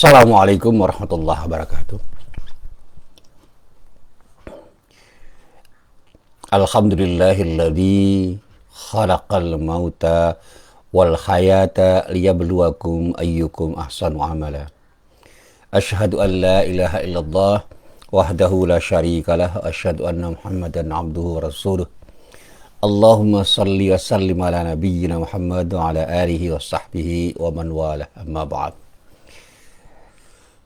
Assalamualaikum warahmatullahi wabarakatuh. Alhamdulillahilladzi khalaqal mauta wal hayata liyabluwakum ayyukum ahsanu amala. Asyhadu an la ilaha illallah wahdahu la syarikalah, asyhadu anna Muhammadan abduhu wa rasuluh. Allahumma salli wa sallim ala nabiyyina Muhammad wa ala alihi wa sahbihi wa man walah, amma ba'd.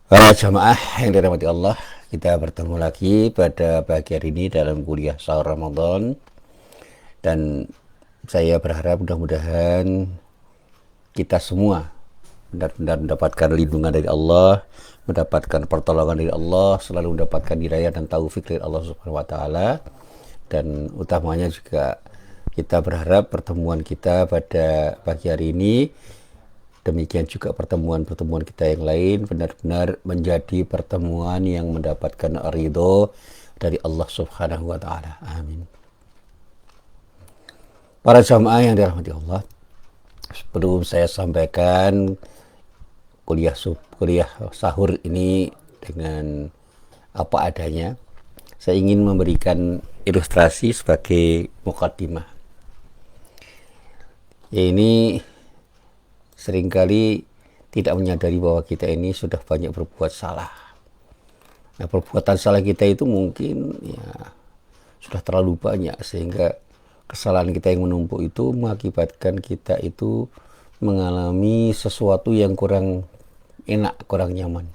Para jamaah yang dirahmati Allah, kita bertemu lagi pada pagi hari ini dalam kuliah sahur Ramadan, dan saya berharap mudah-mudahan kita semua benar-benar mendapatkan lindungan dari Allah, mendapatkan pertolongan dari Allah, selalu mendapatkan hidayah dan taufik dari Allah Subhanahu wa taala. Dan utamanya juga kita berharap pertemuan kita pada pagi hari ini, demikian juga pertemuan-pertemuan kita yang lain, benar-benar menjadi pertemuan yang mendapatkan ridho dari Allah Subhanahu wa taala. Amin. Para jamaah yang dirahmati Allah, sebelum saya sampaikan kuliah sahur ini dengan apa adanya, saya ingin memberikan ilustrasi sebagai mukaddimah. Ini seringkali tidak menyadari bahwa kita ini sudah banyak berbuat salah. Nah, perbuatan salah kita itu mungkin ya sudah terlalu banyak, sehingga kesalahan kita yang menumpuk itu mengakibatkan kita itu mengalami sesuatu yang kurang enak, kurang nyaman.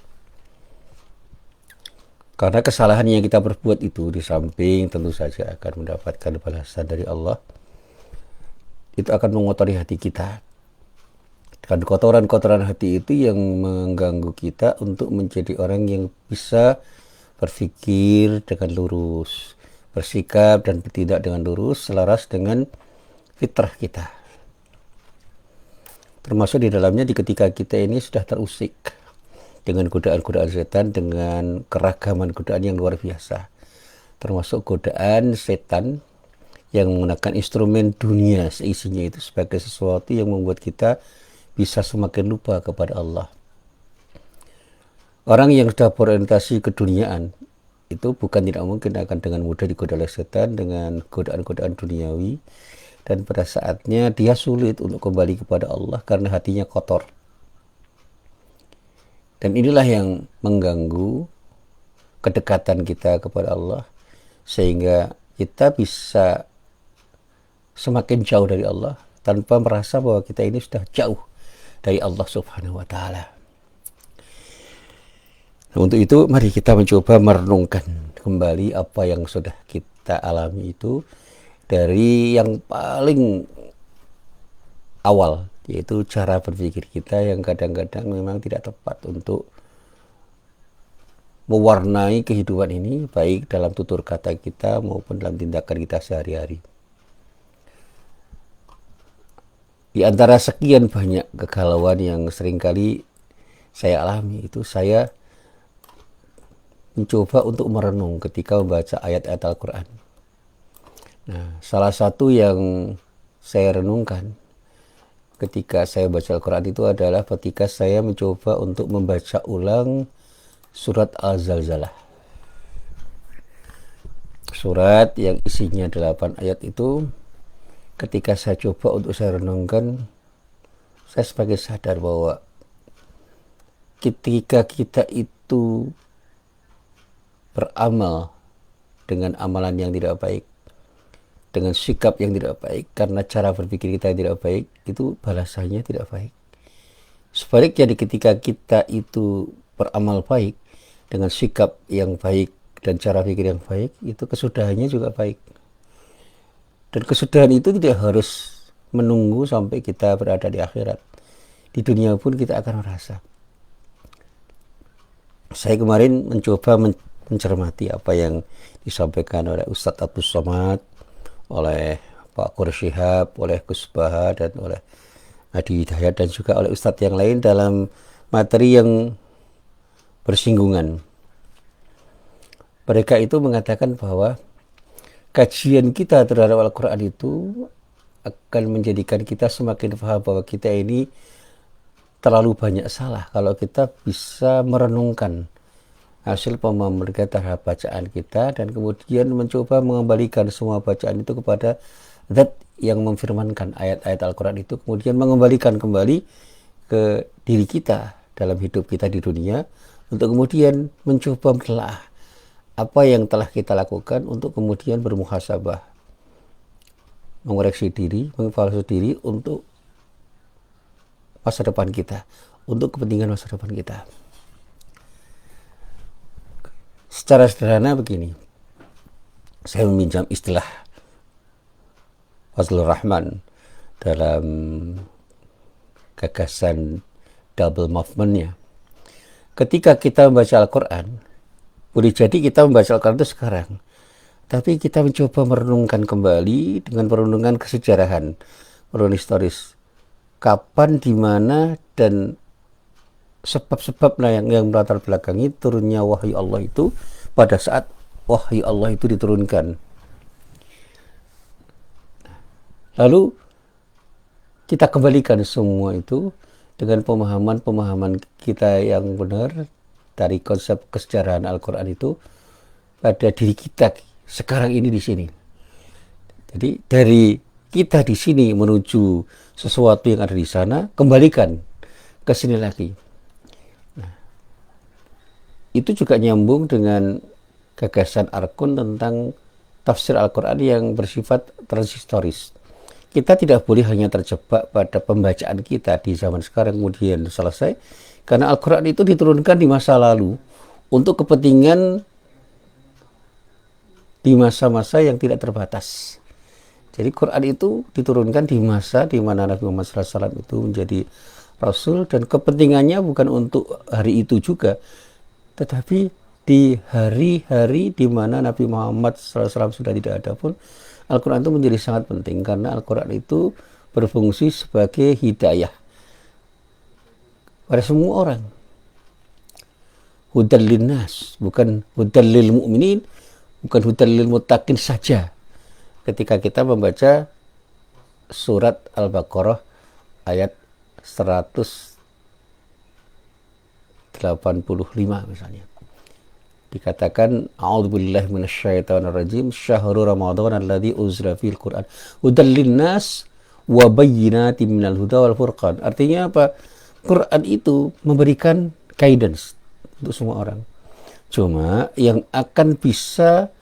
Karena kesalahan yang kita perbuat itu, di samping tentu saja akan mendapatkan balasan dari Allah, itu akan mengotori hati kita. Dan kotoran-kotoran hati itu yang mengganggu kita untuk menjadi orang yang bisa berpikir dengan lurus, bersikap dan bertindak dengan lurus, selaras dengan fitrah kita. Termasuk di dalamnya ketika kita ini sudah terusik dengan godaan-godaan setan, dengan keragaman godaan yang luar biasa. Termasuk godaan setan yang menggunakan instrumen dunia seisinya itu sebagai sesuatu yang membuat kita bisa semakin lupa kepada Allah. Orang yang sudah berorientasi keduniaan itu bukan tidak mungkin akan dengan mudah digoda oleh setan dengan godaan-godaan duniawi, dan pada saatnya dia sulit untuk kembali kepada Allah karena hatinya kotor. Dan inilah yang mengganggu kedekatan kita kepada Allah, sehingga kita bisa semakin jauh dari Allah tanpa merasa bahwa kita ini sudah jauh dari Allah Subhanahu wa taala. Nah, untuk itu mari kita mencoba merenungkan kembali apa yang sudah kita alami itu dari yang paling awal, yaitu cara berpikir kita yang kadang-kadang memang tidak tepat untuk mewarnai kehidupan ini, baik dalam tutur kata kita maupun dalam tindakan kita sehari-hari. Di antara sekian banyak kegalauan yang seringkali saya alami itu, saya mencoba untuk merenung ketika membaca ayat-ayat Al-Quran. Nah, salah satu yang saya renungkan ketika saya baca Al-Quran itu adalah ketika saya mencoba untuk membaca ulang surat Al-Zalzalah. Surat yang isinya 8 ayat itu, ketika saya coba untuk saya renungkan, saya sebagai sadar bahwa ketika kita itu beramal dengan amalan yang tidak baik, dengan sikap yang tidak baik, karena cara berpikir kita yang tidak baik, itu balasannya tidak baik. Sebaliknya, ketika kita itu beramal baik dengan sikap yang baik dan cara pikir yang baik, itu kesudahannya juga baik. Dan kesudahan itu tidak harus menunggu sampai kita berada di akhirat. Di dunia pun kita akan merasa. Saya kemarin mencoba mencermati apa yang disampaikan oleh Ustadz Abdul Somad, oleh Pak Quraish Shihab, oleh Gus Baha, dan oleh Adi Hidayat, dan juga oleh Ustadz yang lain dalam materi yang bersinggungan. Mereka itu mengatakan bahwa kajian kita terhadap Al-Quran itu akan menjadikan kita semakin paham bahwa kita ini terlalu banyak salah kalau kita bisa merenungkan hasil pemahaman kita terhadap bacaan kita dan kemudian mencoba mengembalikan semua bacaan itu kepada zat yang memfirmankan ayat-ayat Al-Quran itu, kemudian mengembalikan kembali ke diri kita dalam hidup kita di dunia untuk kemudian mencoba menelaah apa yang telah kita lakukan untuk kemudian bermuhasabah, mengoreksi diri, mengevaluasi diri untuk masa depan kita, untuk kepentingan masa depan kita. Secara sederhana begini, saya meminjam istilah Fazlur Rahman dalam gagasan double movement-nya. Ketika kita membaca Al-Quran, boleh jadi kita membaca Al-Quran itu sekarang, tapi kita mencoba merenungkan kembali dengan perenungan kesejarahan, perenungan historis. Kapan, di mana, dan sebab-sebab yang melatar belakangi turunnya wahyu Allah itu pada saat wahyu Allah itu diturunkan. Lalu kita kembalikan semua itu dengan pemahaman-pemahaman kita yang benar dari konsep kesejarahan Al-Quran itu pada diri kita sekarang ini di sini. Jadi dari kita di sini menuju sesuatu yang ada di sana, kembalikan ke sini lagi. Nah, itu juga nyambung dengan gagasan Arkun tentang tafsir Al-Quran yang bersifat transhistoris. Kita tidak boleh hanya terjebak pada pembacaan kita di zaman sekarang kemudian selesai, karena Al-Quran itu diturunkan di masa lalu untuk kepentingan di masa-masa yang tidak terbatas. Jadi Quran itu diturunkan di masa di mana Nabi Muhammad SAW itu menjadi Rasul, dan kepentingannya bukan untuk hari itu juga, tetapi di hari-hari di mana Nabi Muhammad SAW sudah tidak ada pun, Al-Quran itu menjadi sangat penting, karena Al-Quran itu berfungsi sebagai hidayah pada semua orang. Hudal linnas, bukan hudal lil mu'minin, bukan hudal lil muttaqin saja. Ketika kita membaca surat Al-Baqarah ayat 185 misalnya, dikatakan a'udzubillahi minasyaitonirrajim, syahrul ramadhan alladzi unzila fihil Qur'an hudal linnas wa bayyinatin minal huda wal furqan. Artinya apa? Quran itu memberikan guidance untuk semua orang. Cuma yang akan bisa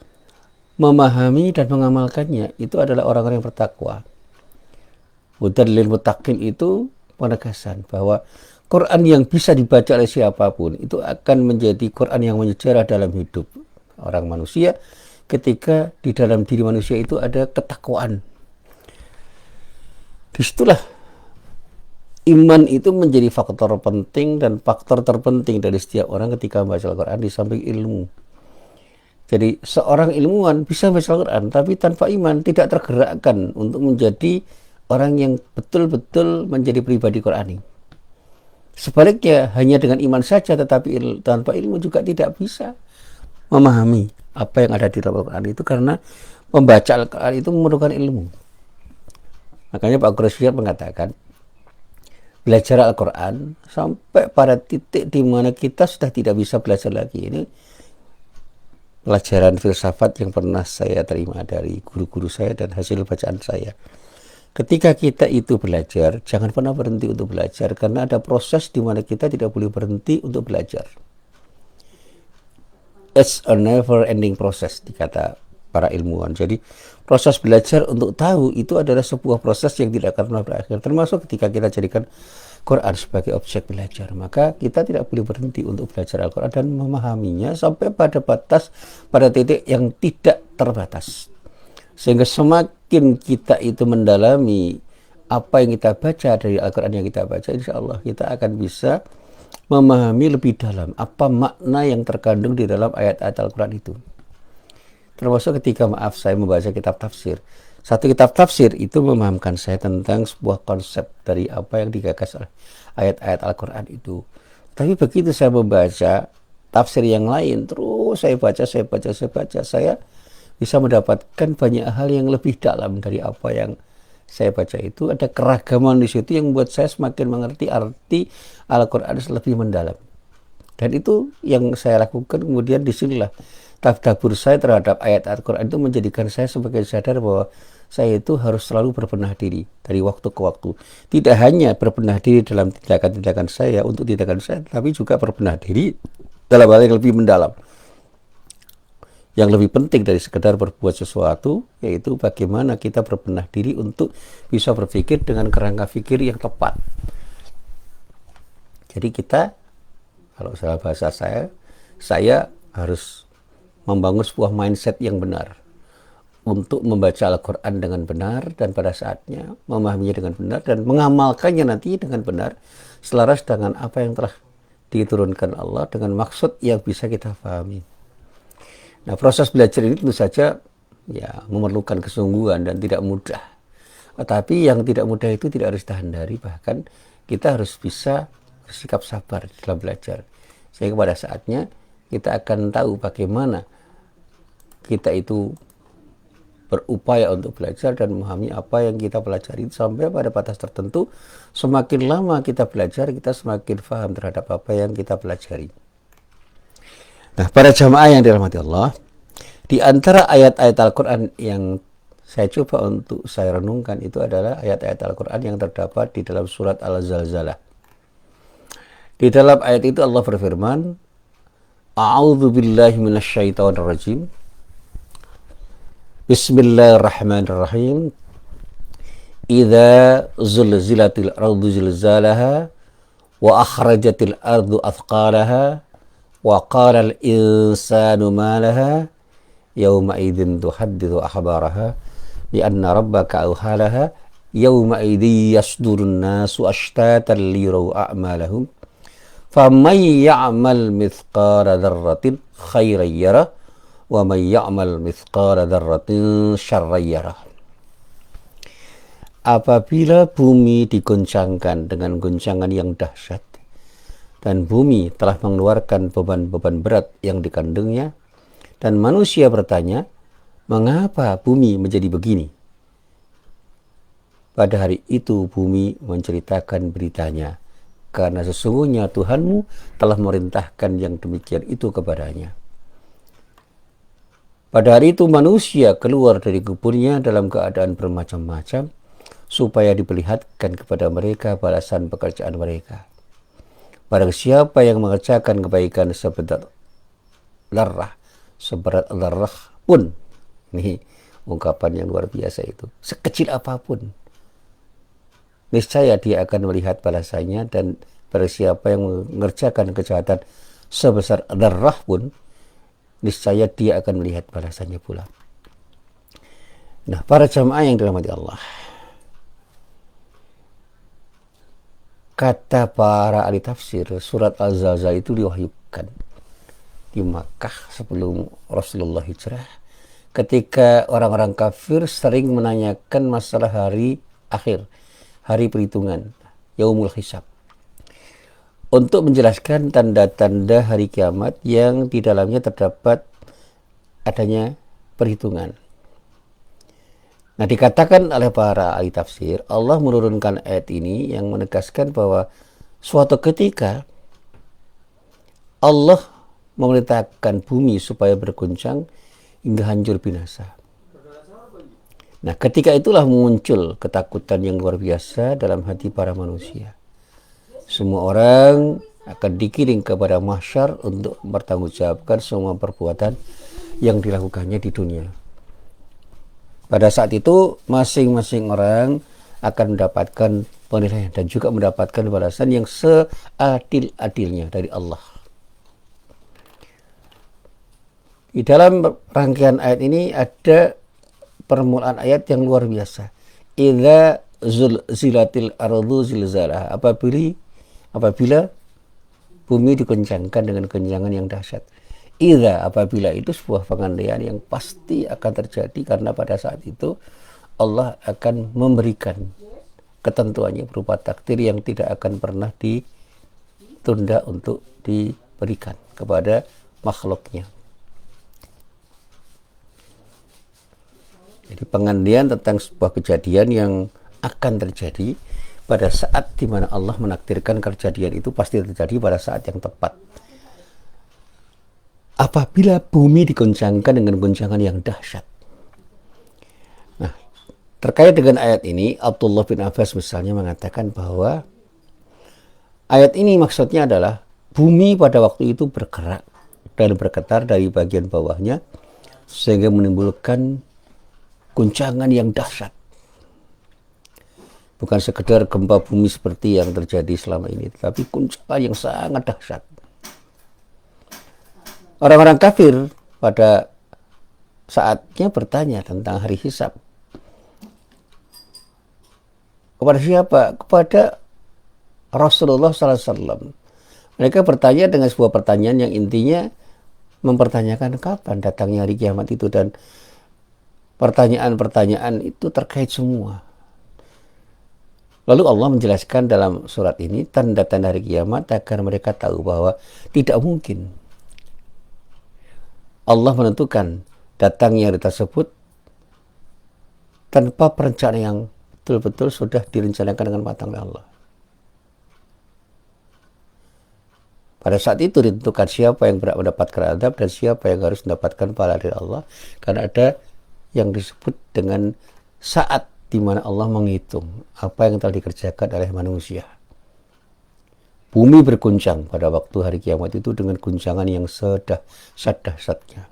memahami dan mengamalkannya itu adalah orang-orang yang bertakwa. Hudal lil muttaqin itu penegasan bahwa Quran yang bisa dibaca oleh siapapun itu akan menjadi Quran yang menyejarah dalam hidup orang manusia ketika di dalam diri manusia itu ada ketakwaan. Disitulah iman itu menjadi faktor penting dan faktor terpenting dari setiap orang ketika membaca Al-Quran di samping ilmu. Jadi seorang ilmuwan bisa membaca Al-Quran tapi tanpa iman tidak tergerakkan untuk menjadi orang yang betul-betul menjadi pribadi Qurani. Sebaliknya, hanya dengan iman saja tetapi tanpa ilmu juga tidak bisa memahami apa yang ada di dalam Al-Quran itu, karena membaca Al-Quran itu memerlukan ilmu. Makanya Pak Guru mengatakan belajar Al-Quran sampai pada titik di mana kita sudah tidak bisa belajar lagi. Ini pelajaran filsafat yang pernah saya terima dari guru-guru saya dan hasil bacaan saya. Ketika kita itu belajar, jangan pernah berhenti untuk belajar, karena ada proses di mana kita tidak boleh berhenti untuk belajar. It's a never ending process, dikata para ilmuwan. Jadi proses belajar untuk tahu itu adalah sebuah proses yang tidak akan pernah berakhir. Termasuk ketika kita jadikan Quran sebagai objek belajar, maka kita tidak boleh berhenti untuk belajar Al-Quran dan memahaminya sampai pada titik yang tidak terbatas. Sehingga semakin kita itu mendalami apa yang kita baca dari Al-Quran yang kita baca, insya Allah kita akan bisa memahami lebih dalam apa makna yang terkandung di dalam ayat-ayat Al-Quran itu. Termasuk ketika saya membaca kitab tafsir. Satu kitab tafsir itu memahamkan saya tentang sebuah konsep dari apa yang digagas oleh ayat-ayat Al-Quran itu. Tapi begitu saya membaca tafsir yang lain, terus saya baca, saya bisa mendapatkan banyak hal yang lebih dalam dari apa yang saya baca itu ada keragaman di situ yang membuat saya semakin mengerti arti Al-Quran lebih mendalam. Dan itu yang saya lakukan, kemudian disinilah tadabbur saya terhadap ayat Al-Quran itu menjadikan saya sebagai sadar bahwa saya itu harus selalu berbenah diri dari waktu ke waktu. Tidak hanya berbenah diri dalam tindakan-tindakan saya untuk tindakan saya, tapi juga berbenah diri dalam hal yang lebih mendalam. Yang lebih penting dari sekedar berbuat sesuatu, yaitu bagaimana kita berbenah diri untuk bisa berpikir dengan kerangka pikir yang tepat. Jadi kita, kalau salah bahasa saya harus membangun sebuah mindset yang benar untuk membaca Al-Quran dengan benar, dan pada saatnya memahaminya dengan benar dan mengamalkannya nanti dengan benar selaras dengan apa yang telah diturunkan Allah dengan maksud yang bisa kita pahami. Nah, proses belajar ini tentu saja ya memerlukan kesungguhan dan tidak mudah. Tetapi yang tidak mudah itu tidak harus ditahan dari, bahkan kita harus bisa bersikap sabar dalam belajar. Sehingga pada saatnya kita akan tahu bagaimana kita itu berupaya untuk belajar dan memahami apa yang kita pelajari sampai pada batas tertentu. Semakin lama kita belajar, kita semakin paham terhadap apa yang kita pelajari. Nah, para jamaah yang dirahmati Allah, di antara ayat-ayat Al-Quran yang saya coba untuk saya renungkan itu adalah ayat-ayat Al-Quran yang terdapat di dalam surat Al-Zalzalah. Di dalam ayat itu Allah berfirman, A'udzu billahi minasyaitonir rajim. Bismillahirrahmanirrahim. Idza zulzilatil ardu zilzalaha wa akhrajatil ardu athqalaha wa qala al-insanu ma laha yawma idzin tuhadditsu akhbaraha bi anna rabbaka awhalaha yawma idzi yasdurun nasu ashtatan liyuraw a'malahum faman ya'mal mithqala dzarratin khairan yarah wa man ya'mal mithqala dzarratin syarran yarah. Apabila bumi digoncangkan dengan goncangan yang dahsyat dan bumi telah mengeluarkan beban-beban berat yang dikandungnya, dan manusia bertanya, mengapa bumi menjadi begini? Pada hari itu bumi menceritakan beritanya, karena sesungguhnya Tuhanmu telah memerintahkan yang demikian itu kepadanya. Pada hari itu manusia keluar dari kuburnya dalam keadaan bermacam-macam, supaya diperlihatkan kepada mereka balasan pekerjaan mereka. Barang siapa yang mengerjakan kebaikan seberat zarrah pun, ini ungkapan yang luar biasa itu, sekecil apapun, niscaya dia akan melihat balasannya, dan barang siapa yang mengerjakan kejahatan sebesar zarrah pun, niscaya dia akan melihat balasannya pula. Nah, para jamaah yang dirahmati Allah, kata para ahli tafsir, surat Al-Zalzalah itu diwahyukan di Makkah sebelum Rasulullah hijrah, ketika orang-orang kafir sering menanyakan masalah hari akhir, hari perhitungan, Yaumul Hisab, untuk menjelaskan tanda-tanda hari kiamat yang di dalamnya terdapat adanya perhitungan. Nah, dikatakan oleh para ahli tafsir, Allah menurunkan ayat ini yang menegaskan bahwa suatu ketika Allah memerintahkan bumi supaya berguncang hingga hancur binasa. Nah, ketika itulah muncul ketakutan yang luar biasa dalam hati para manusia. Semua orang akan dikirim kepada mahsyar untuk mempertanggungjawabkan semua perbuatan yang dilakukannya di dunia. Pada saat itu masing-masing orang akan mendapatkan penilaian dan juga mendapatkan balasan yang seadil-adilnya dari Allah. Di dalam rangkaian ayat ini ada permulaan ayat yang luar biasa. Idza zulzilatil ardu zilzalaha. Apabila bumi dikencangkan dengan kencangan yang dahsyat. Idza, apabila itu sebuah pengandaian yang pasti akan terjadi, karena pada saat itu Allah akan memberikan ketentuannya berupa takdir yang tidak akan pernah ditunda untuk diberikan kepada makhluknya. Jadi pengandaian tentang sebuah kejadian yang akan terjadi pada saat di mana Allah menakdirkan kejadian itu pasti terjadi pada saat yang tepat. Apabila bumi diguncangkan dengan guncangan yang dahsyat. Nah, terkait dengan ayat ini, Abdullah bin Abbas misalnya mengatakan bahwa ayat ini maksudnya adalah bumi pada waktu itu bergerak dan bergetar dari bagian bawahnya sehingga menimbulkan guncangan yang dahsyat. Bukan sekedar gempa bumi seperti yang terjadi selama ini, tetapi guncangan yang sangat dahsyat. Orang-orang kafir pada saatnya bertanya tentang hari hisab. Kepada siapa? Kepada Rasulullah SAW. Mereka bertanya dengan sebuah pertanyaan yang intinya mempertanyakan kapan datangnya hari kiamat itu, dan pertanyaan-pertanyaan itu terkait semua. Lalu Allah menjelaskan dalam surat ini tanda-tanda hari kiamat agar mereka tahu bahwa tidak mungkin Allah menentukan datangnya hari tersebut tanpa perencanaan yang betul-betul sudah direncanakan dengan matang oleh Allah. Pada saat itu ditentukan siapa yang berhak mendapatkan adab dan siapa yang harus mendapatkan pahala dari Allah, karena ada yang disebut dengan saat di mana Allah menghitung apa yang telah dikerjakan oleh manusia. Bumi berguncang pada waktu hari kiamat itu dengan guncangan yang sedahsyatnya.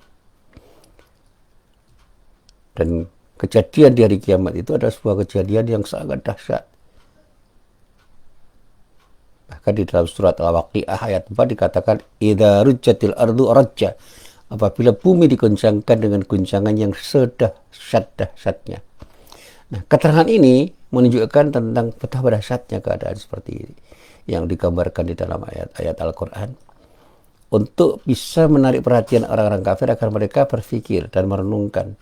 Dan kejadian di hari kiamat itu adalah sebuah kejadian yang sangat dahsyat. Bahkan di dalam surat Al-Waqi'ah ayat 4 dikatakan, "Idza rujjatil ardu rajja." Apabila bumi diguncangkan dengan guncangan yang sedahsyatnya. Nah, keterangan ini menunjukkan tentang betapa dahsyatnya keadaan seperti ini yang digambarkan di dalam ayat-ayat Al-Quran, untuk bisa menarik perhatian orang-orang kafir agar mereka berpikir dan merenungkan.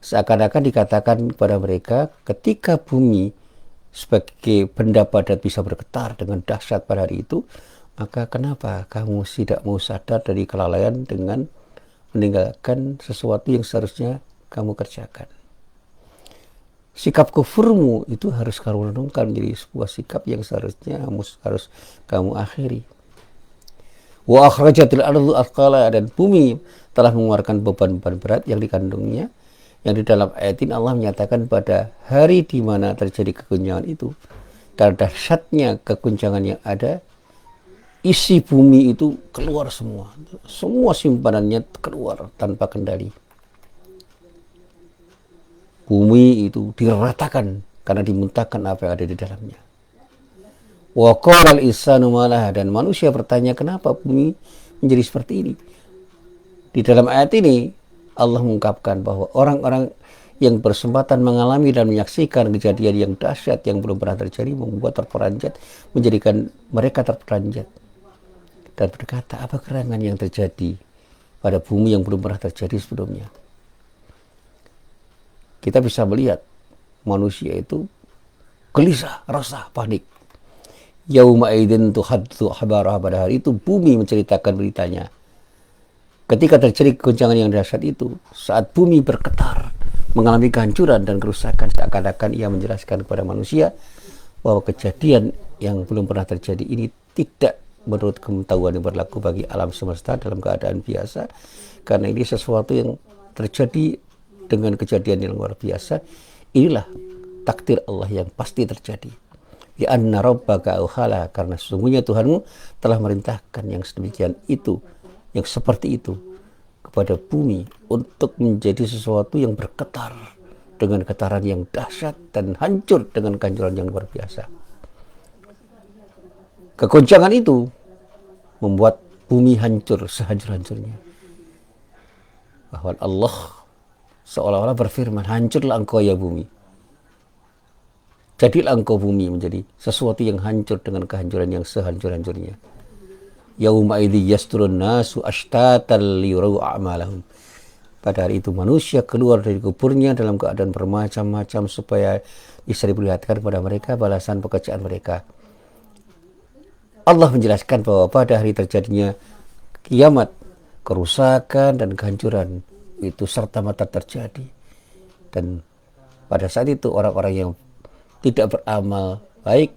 Seakan-akan dikatakan kepada mereka, ketika bumi sebagai benda padat bisa bergetar dengan dahsyat pada hari itu, maka kenapa kamu tidak mau sadar dari kelalaian dengan meninggalkan sesuatu yang seharusnya kamu kerjakan? Sikap kufurmu itu harus kamu renungkan menjadi sebuah sikap yang seharusnya harus kamu akhiri. Wa akhrajatil ardu athqala, dan bumi telah mengeluarkan beban-beban berat yang dikandungnya. Yang di dalam ayat ini Allah menyatakan pada hari di mana terjadi keguncangan itu, karena dahsyatnya keguncangan yang ada, isi bumi itu keluar semua. Semua simpanannya keluar tanpa kendali. Bumi itu diratakan karena dimuntahkan apa yang ada di dalamnya. Wa qala al-insanu ma laha, dan manusia bertanya kenapa bumi menjadi seperti ini. Di dalam ayat ini Allah mengungkapkan bahwa orang-orang yang berkesempatan mengalami dan menyaksikan kejadian yang dahsyat yang belum pernah terjadi membuat terperanjat, menjadikan mereka terperanjat dan berkata, apa gerangan yang terjadi pada bumi yang belum pernah terjadi sebelumnya. Kita bisa melihat manusia itu gelisah, resah, panik. Yauma idzin tuhaddu khabaraha, pada hari itu bumi menceritakan beritanya. Ketika terjadi goncangan yang dahsyat itu, saat bumi bergetar, mengalami kehancuran dan kerusakan, seakan-akan ia menjelaskan kepada manusia bahwa kejadian yang belum pernah terjadi ini tidak menurut pengetahuan yang berlaku bagi alam semesta dalam keadaan biasa, karena ini sesuatu yang terjadi dengan kejadian yang luar biasa. Inilah takdir Allah yang pasti terjadi. Ya anna rabbaka auhala, karena sesungguhnya Tuhanmu telah merintahkan yang sedemikian itu, yang seperti itu kepada bumi untuk menjadi sesuatu yang bergetar dengan getaran yang dahsyat dan hancur dengan kehancuran yang luar biasa. Kegoncangan itu membuat bumi hancur sehancur-hancurnya. Bahwa Allah seolah-olah berfirman, hancurlah engkau ya bumi. Jadilah engkau bumi menjadi sesuatu yang hancur dengan kehancuran yang sehancur-hancurnya. Yauma idzi yasturun nasu ashtatan liyurau a'malahum. Pada hari itu manusia keluar dari kuburnya dalam keadaan bermacam-macam supaya bisa diperlihatkan kepada mereka balasan pekerjaan mereka. Allah menjelaskan bahwa pada hari terjadinya kiamat, kerusakan dan kehancuran itu serta-merta terjadi. Dan pada saat itu orang-orang yang tidak beramal baik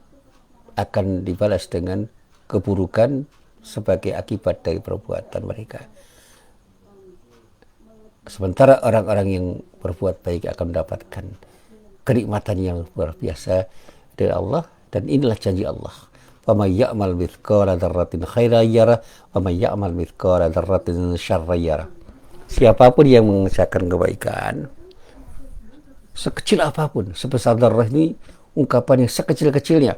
akan dibalas dengan keburukan sebagai akibat dari perbuatan mereka. Sementara orang-orang yang berbuat baik akan mendapatkan kenikmatan yang luar biasa dari Allah, dan inilah janji Allah. Wa may ya'mal mithqala dzarratin khairan yarah wa may ya'mal mithqala dzarratin syarran yarah. Siapapun yang mengerjakan kebaikan sekecil apapun, sebesar darah ini ungkapan yang sekecil-kecilnya,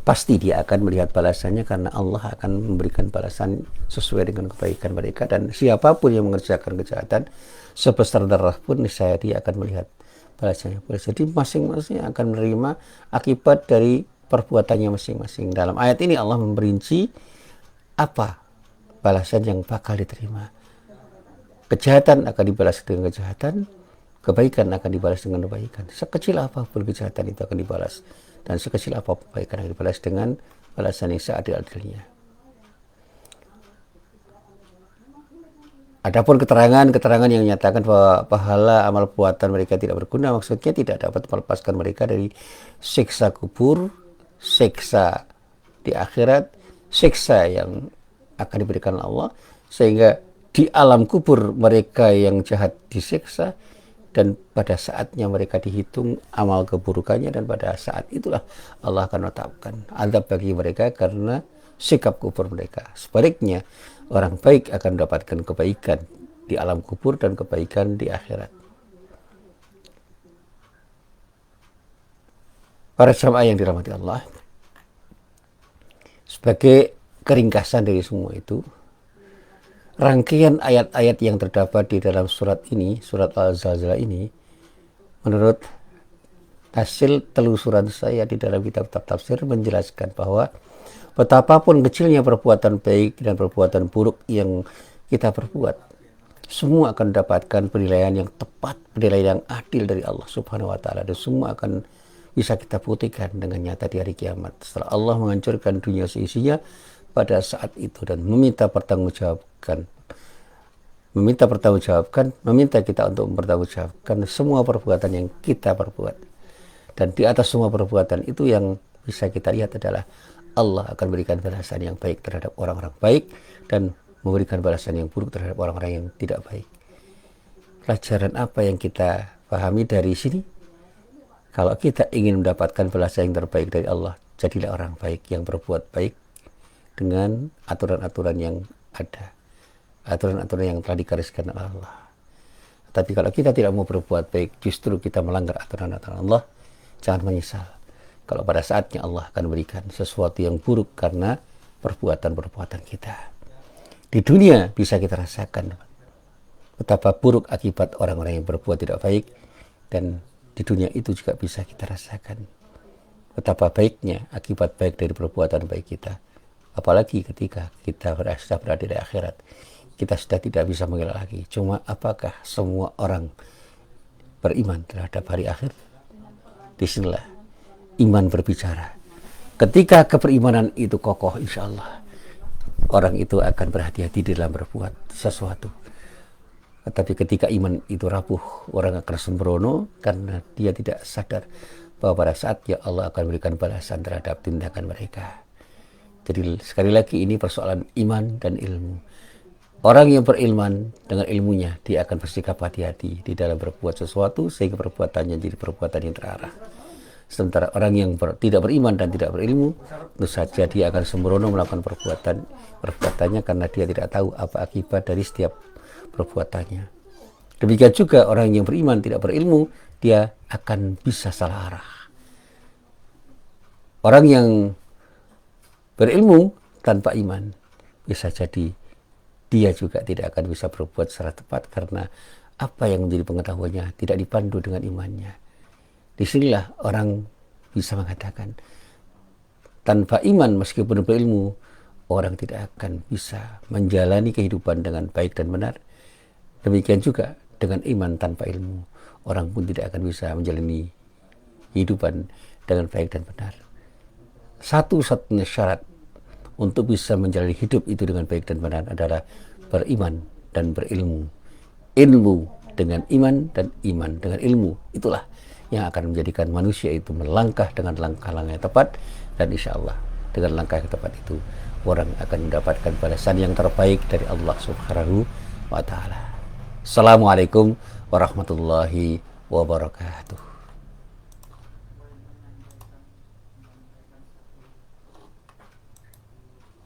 pasti dia akan melihat balasannya, karena Allah akan memberikan balasan sesuai dengan kebaikan mereka. Dan siapapun yang mengerjakan kejahatan sebesar darah pun, niscaya dia akan melihat balasannya. Jadi masing-masing akan menerima akibat dari perbuatannya masing-masing. Dalam ayat ini Allah memperinci apa balasan yang bakal diterima. Kejahatan akan dibalas dengan kejahatan, kebaikan akan dibalas dengan kebaikan. Sekecil apapun kejahatan itu akan dibalas, dan sekecil apapun kebaikan akan dibalas dengan balasan yang seadil-adilnya. Adapun keterangan yang menyatakan bahwa pahala amal perbuatan mereka tidak berguna, maksudnya tidak dapat melepaskan mereka dari siksa kubur, siksa di akhirat, siksa yang akan diberikan Allah, sehingga di alam kubur mereka yang jahat disiksa, dan pada saatnya mereka dihitung amal keburukannya, dan pada saat itulah Allah akan menetapkan azab bagi mereka karena sikap kubur mereka. Sebaliknya, orang baik akan mendapatkan kebaikan di alam kubur dan kebaikan di akhirat. Para jamaah yang dirahmati Allah, sebagai keringkasan dari semua itu, rangkaian ayat-ayat yang terdapat di dalam surat ini, surat Al-Zalzalah ini, menurut hasil telusuran saya di dalam kitab-kitab tafsir, menjelaskan bahwa betapapun kecilnya perbuatan baik dan perbuatan buruk yang kita perbuat, semua akan mendapatkan penilaian yang tepat, penilaian yang adil dari Allah Subhanahu wa Ta'ala, dan semua akan bisa kita buktikan dengan nyata di hari kiamat setelah Allah menghancurkan dunia seisinya pada saat itu, dan meminta kita untuk mempertanggungjawabkan semua perbuatan yang kita perbuat. Dan di atas semua perbuatan itu yang bisa kita lihat adalah Allah akan berikan balasan yang baik terhadap orang-orang baik, dan memberikan balasan yang buruk terhadap orang-orang yang tidak baik. Pelajaran apa yang kita pahami dari sini? Kalau kita ingin mendapatkan balasan yang terbaik dari Allah, jadilah orang baik yang berbuat baik dengan aturan-aturan yang ada, aturan-aturan yang telah digariskan oleh Allah. Tapi kalau kita tidak mau berbuat baik, justru kita melanggar aturan-aturan Allah, jangan menyesal kalau pada saatnya Allah akan berikan sesuatu yang buruk karena perbuatan-perbuatan kita. Di dunia bisa kita rasakan betapa buruk akibat orang-orang yang berbuat tidak baik, dan di dunia itu juga bisa kita rasakan betapa baiknya akibat baik dari perbuatan baik kita. Apalagi ketika kita sudah berada di akhirat, kita sudah tidak bisa mengelak lagi. Cuma apakah semua orang beriman terhadap hari akhir? Disinilah iman berbicara. Ketika keberimanan itu kokoh, insya Allah orang itu akan berhati-hati dalam berbuat sesuatu. Tetapi ketika iman itu rapuh, orang akan sembrono karena dia tidak sadar bahwa pada saatnya Allah akan berikan balasan terhadap tindakan mereka. Jadi sekali lagi ini persoalan iman dan ilmu. Orang yang berilman dengan ilmunya, dia akan bersikap hati-hati di dalam berbuat sesuatu sehingga perbuatannya jadi perbuatan yang terarah. Sementara orang yang tidak beriman dan tidak berilmu, tentu saja dia akan sembrono melakukan perbuatannya karena dia tidak tahu apa akibat dari setiap perbuatannya. Demikian juga orang yang beriman tidak berilmu, dia akan bisa salah arah. Orang yang berilmu tanpa iman, bisa jadi dia juga tidak akan bisa berbuat secara tepat karena apa yang menjadi pengetahuannya tidak dipandu dengan imannya. Disinilah orang bisa mengatakan, tanpa iman meskipun berilmu, orang tidak akan bisa menjalani kehidupan dengan baik dan benar. Demikian juga dengan iman tanpa ilmu, orang pun tidak akan bisa menjalani kehidupan dengan baik dan benar. Satu-satunya syarat untuk bisa menjalani hidup itu dengan baik dan benar adalah beriman dan berilmu. Ilmu dengan iman dan iman dengan ilmu, itulah yang akan menjadikan manusia itu melangkah dengan langkah-langkah yang tepat, dan insya Allah dengan langkah yang tepat itu orang akan mendapatkan balasan yang terbaik dari Allah Subhanahu wa Ta'ala. Assalamualaikum warahmatullahi wabarakatuh.